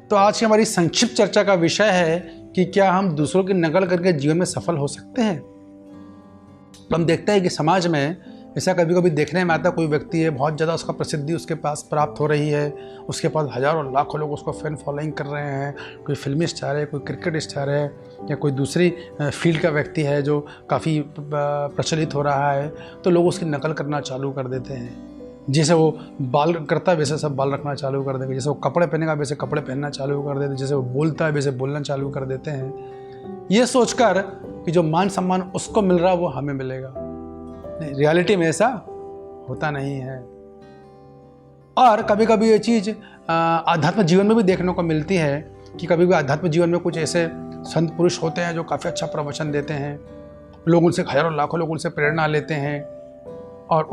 तो आज की हमारी संक्षिप्त चर्चा का विषय है कि क्या हम दूसरों की नकल करके जीवन में सफल हो सकते हैं। तो हम देखते हैं कि समाज में ऐसा कभी कभी देखने में आता, कोई व्यक्ति है, बहुत ज़्यादा उसका प्रसिद्धि उसके पास प्राप्त हो रही है, उसके पास हज़ारों लाखों लोग उसको फैन फॉलोइंग कर रहे हैं। कोई फिल्मी स्टार है, कोई क्रिकेट स्टार है, या कोई दूसरी फील्ड का व्यक्ति है जो काफ़ी प्रचलित हो रहा है, तो लोग उसकी नकल करना चालू कर देते हैं। जैसे वो बाल करता है वैसे सब बाल रखना चालू कर देंगे, जैसे वो कपड़े पहनेगा वैसे कपड़े पहनना चालू कर देते हैं, जैसे वो बोलता है वैसे बोलना चालू कर देते हैं, ये सोचकर कि जो मान सम्मान उसको मिल रहा है वो हमें मिलेगा। नहीं, रियलिटी में ऐसा होता नहीं है। और कभी कभी ये चीज़ आध्यात्म जीवन में भी देखने को मिलती है कि कभी भी आध्यात्म जीवन में कुछ ऐसे संत पुरुष होते हैं जो काफ़ी अच्छा प्रवचन देते हैं, लोग उनसे, हजारों लाखों लोग उनसे प्रेरणा लेते हैं और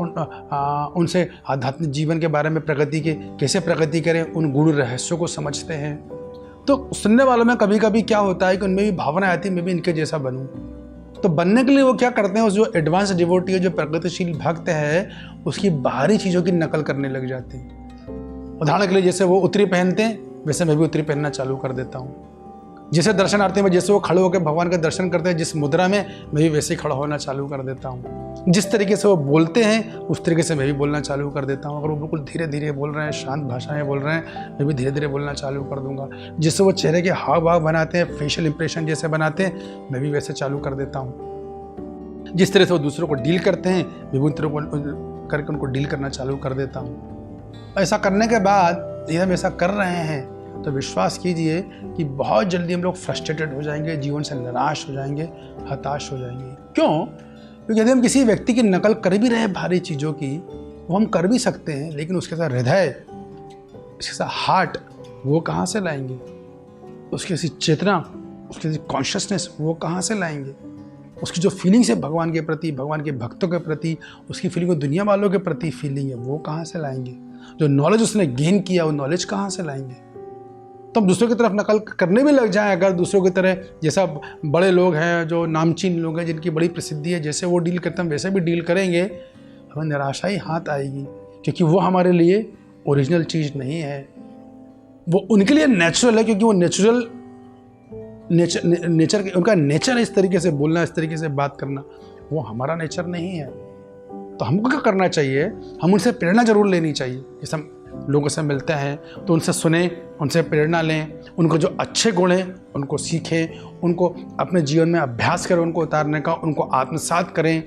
उनसे आध्यात्मिक जीवन के बारे में, प्रगति के कैसे प्रगति करें, उन गूढ़ रहस्यों को समझते हैं। तो सुनने वालों में कभी कभी क्या होता है कि उनमें भी भावना आती है मैं भी इनके जैसा बनूं। तो बनने के लिए वो क्या करते हैं, उस जो एडवांस डिवोटी है, जो प्रगतिशील भक्त है, उसकी बाहरी चीज़ों की नकल करने लग जाते हैं। उदाहरण के लिए जैसे वो उत्तरी पहनते हैं वैसे मैं भी उत्तरी पहनना चालू कर देता हूँ। जैसे दर्शनार्थी में जैसे वो खड़े होकर भगवान के दर्शन करते हैं, जिस मुद्रा में, मैं भी वैसे ही खड़ा होना चालू कर देता हूँ। जिस तरीके से वो बोलते हैं उस तरीके से मैं भी बोलना चालू कर देता हूँ। अगर वो बिल्कुल धीरे धीरे बोल रहे हैं, शांत भाषा में बोल रहे हैं, मैं भी धीरे धीरे बोलना चालू कर दूंगा। जिससे वो चेहरे के हाव भाव बनाते हैं, फेशियल इंप्रेशन जैसे बनाते हैं, मैं भी वैसे चालू कर देता हूँ। जिस तरह से वो दूसरों को डील करते हैं, मैं भी उन तरह को करके उनको डील करना चालू कर देता हूँ। ऐसा करने के बाद, यदि हम ऐसा कर रहे हैं, तो विश्वास कीजिए कि बहुत जल्दी हम लोग फ्रस्ट्रेटेड हो जाएंगे, जीवन से निराश हो जाएंगे, हताश हो जाएंगे। क्यों? क्योंकि यदि हम किसी व्यक्ति की नकल कर भी रहे हैं भारी चीज़ों की, वो हम कर भी सकते हैं, लेकिन उसके साथ हृदय, उसके साथ हार्ट, वो कहाँ से लाएंगे? उसकी ऐसी चेतना, उसकी ऐसी कॉन्शियसनेस, वो कहाँ से लाएंगे? उसकी जो फीलिंग्स है भगवान के प्रति, भगवान के भक्तों के प्रति, उसकी फीलिंग वो दुनिया वालों के प्रति फीलिंग है, वो कहाँ से लाएंगे? जो नॉलेज उसने गेन किया, वो नॉलेज कहाँ से लाएंगे? तो हम दूसरों की तरफ नकल करने भी लग जाएं, अगर दूसरों की तरह, जैसा बड़े लोग हैं, जो नामचीन लोग हैं, जिनकी बड़ी प्रसिद्धि है, जैसे वो डील करते हैं वैसे भी डील करेंगे, हमें निराशा ही हाथ आएगी, क्योंकि वो हमारे लिए ओरिजिनल चीज़ नहीं है। वो उनके लिए नेचुरल है, क्योंकि वो नेचुरल नेचर उनका नेचर है इस तरीके से बोलना, इस तरीके से बात करना। वो हमारा नेचर नहीं है। तो हमको क्या करना चाहिए? हम उनसे प्रेरणा जरूर लेनी चाहिए। जैसे हम लोगों से मिलते हैं तो उनसे सुने, उनसे प्रेरणा लें, उनको जो अच्छे गुण हैं उनको सीखें, उनको अपने जीवन में अभ्यास करें, उनको उतारने का, उनको आत्मसात करें,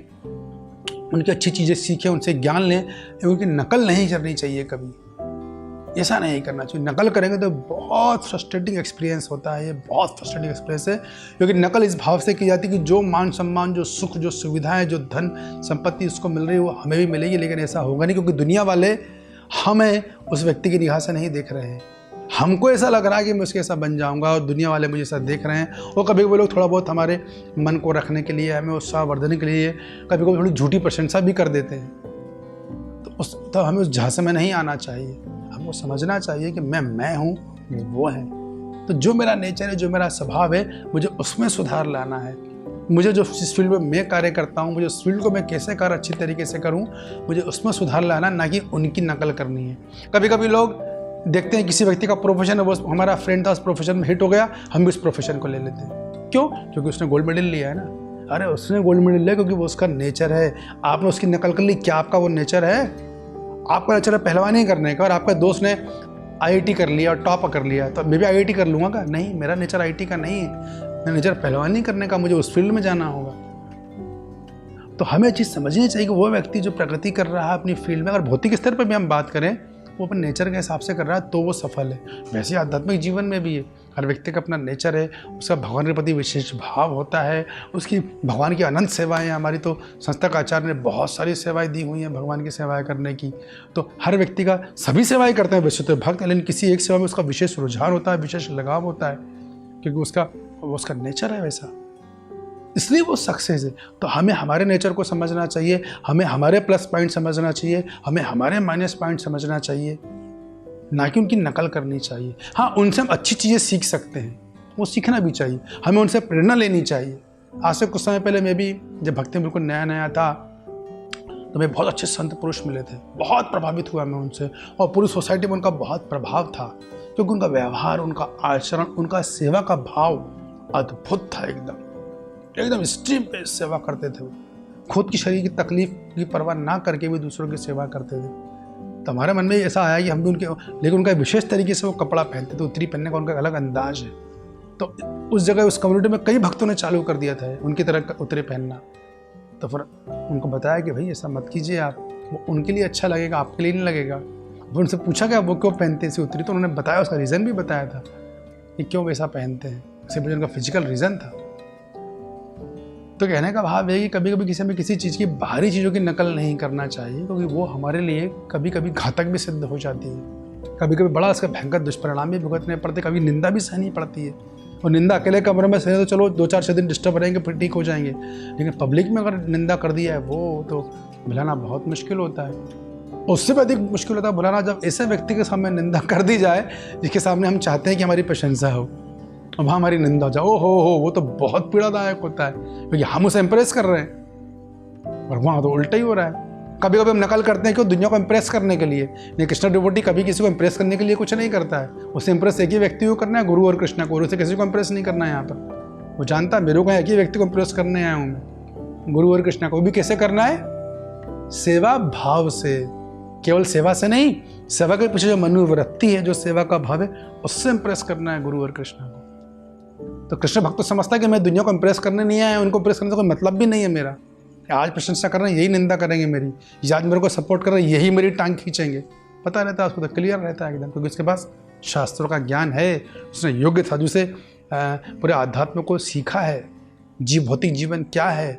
उनकी अच्छी चीज़ें सीखें, उनसे ज्ञान लें। उनकी नकल नहीं करनी चाहिए कभी, ऐसा नहीं करना चाहिए। नकल करेंगे तो बहुत फ्रस्ट्रेटिंग एक्सपीरियंस होता है, ये बहुत फ्रस्ट्रेटिंग एक्सपीरियंस है, क्योंकि नकल इस भाव से की जाती है कि जो मान सम्मान, जो सुख, जो सुविधाएं, जो धन संपत्ति उसको मिल रही है वो हमें भी मिलेगी। लेकिन ऐसा होगा नहीं, क्योंकि दुनिया वाले हमें उस व्यक्ति की निगाह से नहीं देख रहे हैं। हमको ऐसा लग रहा है कि मैं उसके ऐसा बन जाऊंगा, और दुनिया वाले मुझे ऐसा देख रहे हैं। और कभी कभी लोग थोड़ा बहुत हमारे मन को रखने के लिए, हमें उत्साहवर्धन के लिए कभी कभी थोड़ी झूठी प्रशंसा भी कर देते हैं। तो हमें उस झांसे में नहीं आना चाहिए। हमको समझना चाहिए कि मैं हूँ, वो है। तो जो मेरा नेचर है, जो मेरा स्वभाव है, मुझे उसमें सुधार लाना है। मुझे जो जिस फील्ड में मैं कार्य करता हूँ, मुझे उस फील्ड को मैं कैसे कार्य अच्छी तरीके से करूँ, मुझे उसमें सुधार लाना, ना कि उनकी नकल करनी है। कभी कभी लोग देखते हैं किसी व्यक्ति का प्रोफेशन है, वो हमारा फ्रेंड था, उस प्रोफेशन में हिट हो गया, हम भी उस प्रोफेशन को ले लेते हैं। क्यों? क्योंकि उसने गोल्ड मेडल लिया है ना। अरे उसने गोल्ड मेडल लिया क्योंकि वो उसका नेचर है। आपने उसकी नकल कर ली, क्या आपका वो नेचर है? आपका नेचर है पहलवानी करने का, और आपके दोस्त ने IIT कर लिया और टॉप कर लिया, तो मैं भी IIT कर लूँगा क्या? नहीं, मेरा नेचर IIT का नहीं है, मेरा नेचर पहलवानी करने का, मुझे उस फील्ड में जाना होगा। तो हमें चीज़ समझनी चाहिए कि वो व्यक्ति जो प्रगति कर रहा है अपनी फील्ड में, अगर भौतिक स्तर पर भी हम बात करें, वो अपने नेचर के हिसाब से कर रहा है तो वो सफल है। वैसे आध्यात्मिक जीवन में भी है, हर व्यक्ति का अपना नेचर है, उसका भगवान के प्रति विशेष भाव होता है, उसकी भगवान की अनंत सेवाएं हैं। हमारी तो संस्था का आचार्य ने बहुत सारी सेवाएं दी हुई हैं भगवान की सेवाएं करने की। तो हर व्यक्ति का सभी सेवाएं करते हैं वैसे तो भक्त, लेकिन किसी एक सेवा में उसका विशेष रुझान होता है, विशेष लगाव होता है, क्योंकि उसका नेचर है वैसा, इसलिए वो सक्सेस है। तो हमें हमारे नेचर को समझना चाहिए, हमें हमारे प्लस पॉइंट समझना चाहिए, हमें हमारे माइनस पॉइंट समझना चाहिए, ना कि उनकी नकल करनी चाहिए। हाँ, उनसे हम अच्छी चीज़ें सीख सकते हैं, वो सीखना भी चाहिए, हमें उनसे प्रेरणा लेनी चाहिए। आज से कुछ समय पहले मैं भी, जब भक्ति में बिल्कुल नया नया था, तो मैं बहुत अच्छे संत पुरुष मिले थे, बहुत प्रभावित हुआ मैं उनसे, और पूरी सोसाइटी में उनका बहुत प्रभाव था, क्योंकि उनका व्यवहार, उनका आचरण, उनका सेवा का भाव अद्भुत था। एकदम एक्सट्रीम पे सेवा करते थे वो। खुद की शरीर की तकलीफ की परवाह ना करके भी दूसरों की सेवा करते थे। तो हमारे मन में ऐसा आया कि हम भी उनके, लेकिन उनका विशेष तरीके से वो कपड़ा पहनते थे, उत्तरी पहनने का उनका अलग अंदाज है। तो उस जगह, उस कम्युनिटी में कई भक्तों ने चालू कर दिया था उनकी तरह उत्तरी पहनना। तो फिर उनको बताया कि भाई ऐसा मत कीजिए आप, वो उनके लिए अच्छा लगेगा, आपके लिए नहीं लगेगा। फिर उनसे पूछा कि वो क्यों पहनते हैं इसी उत्तरी, तो उन्होंने बताया, उसका रीज़न भी बताया था कि क्यों वैसा पहनते हैं। सिर्फ उनका फिजिकल रीज़न था। तो कहने का भाव है कि कभी कभी किसी में किसी चीज़ की बाहरी चीज़ों की नकल नहीं करना चाहिए, क्योंकि वो हमारे लिए कभी कभी घातक भी सिद्ध हो जाती है। कभी कभी बड़ा उसका भयंकर दुष्परिणाम भी भुगतने पड़ते, कभी निंदा भी सहनी पड़ती है। और निंदा अकेले कमरे में सहे तो चलो 2-4-6 दिन डिस्टर्ब रहेंगे, फिर ठीक हो जाएंगे, लेकिन पब्लिक में अगर निंदा कर दिया है वो तो भुलाना बहुत मुश्किल होता है। उससे भी अधिक मुश्किल होता है भुलाना जब ऐसे व्यक्ति के सामने निंदा कर दी जाए जिसके सामने हम चाहते हैं कि हमारी प्रशंसा हो, और वहाँ हमारी निंदा हो जाए। ओ हो, वो तो बहुत पीड़ादायक होता है, क्योंकि हम उसे इम्प्रेस कर रहे हैं और वहाँ तो उल्टा ही हो रहा है। कभी कभी हम नकल करते हैं क्यों, दुनिया को इम्प्रेस करने के लिए। ये कृष्ण डिवोटी कभी किसी को इम्प्रेस करने के लिए कुछ नहीं करता है। उसे इम्प्रेस एक ही व्यक्ति को करना है, गुरु और कृष्ण को, और उसे किसी को इम्प्रेस नहीं करना है। यहाँ पर वो जानता है मेरे को एक ही व्यक्ति को इम्प्रेस करने आया हूँ मैं, गुरु और कृष्ण को। भी कैसे करना है? सेवा भाव से, केवल सेवा से नहीं, सेवा के पीछे जो मनोवृत्ति है, जो सेवा का भाव है, उससे इम्प्रेस करना है गुरु और कृष्ण को। तो कृष्ण भक्त तो समझता है कि मैं दुनिया को इम्प्रेस करने नहीं आया, उनको इम्प्रेस करने का कोई मतलब भी नहीं है मेरा। आज प्रशंसा कर रहे हैं, यही निंदा करेंगे मेरी, आज मेरे को सपोर्ट कर रहे हैं, यही मेरी टांग खींचेंगे। पता रहता है उसको, तो क्लियर रहता है एकदम, क्योंकि उसके पास शास्त्रों का ज्ञान है, उसने योग्य साधु से पूरे आध्यात्म को सीखा है, भौतिक जीवन क्या है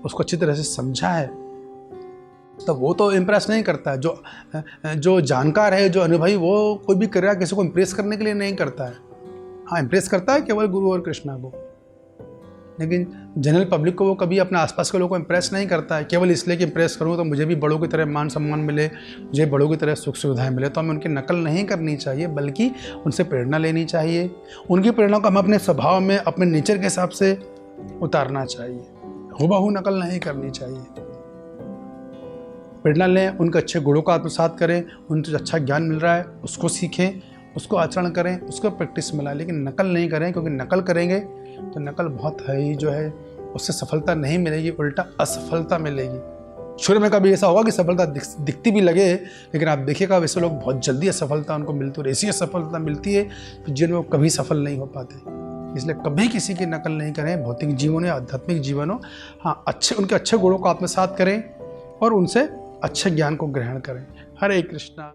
उसको अच्छी तरह से समझा है। तो वो तो इम्प्रेस नहीं करता है। जो जानकार है, जो अनुभवी, वो कोई भी क्रिया किसी को इम्प्रेस करने के लिए नहीं करता है। हाँ, इम्प्रेस करता है केवल गुरु और कृष्णा को, लेकिन जनरल पब्लिक को वो कभी अपने आसपास के लोगों को इम्प्रेस नहीं करता है, केवल इसलिए कि इम्प्रेस करूँ तो मुझे भी बड़ों की तरह मान सम्मान मिले, मुझे बड़ों की तरह सुख सुविधाएं मिले। तो हमें उनकी नकल नहीं करनी चाहिए, बल्कि उनसे प्रेरणा लेनी चाहिए। उनकी प्रेरणा को हम अपने स्वभाव में, अपने नेचर के हिसाब से उतारना चाहिए, हूबहू नकल नहीं करनी चाहिए। प्रेरणा लें, उनके अच्छे गुणों का आत्मसात करें, उनसे अच्छा ज्ञान मिल रहा है उसको सीखें, उसको आचरण करें, उसको प्रैक्टिस मिलाएं, लेकिन नकल नहीं करें, क्योंकि नकल करेंगे तो नकल बहुत ही जो है उससे सफलता नहीं मिलेगी, उल्टा असफलता मिलेगी। शुरू में कभी ऐसा होगा कि सफलता दिखती भी लगे, लेकिन आप देखिएगा वैसे लोग बहुत जल्दी असफलता उनको मिलती है, ऐसी असफलता मिलती है जिनमें वो कभी सफल नहीं हो पाते। इसलिए कभी किसी की नकल नहीं करें, भौतिक जीवन हो, आध्यात्मिक जीवन हो। हाँ, उनके अच्छे गुणों को आत्मसात करें और उनसे अच्छे ज्ञान को ग्रहण करें। हरे कृष्णा।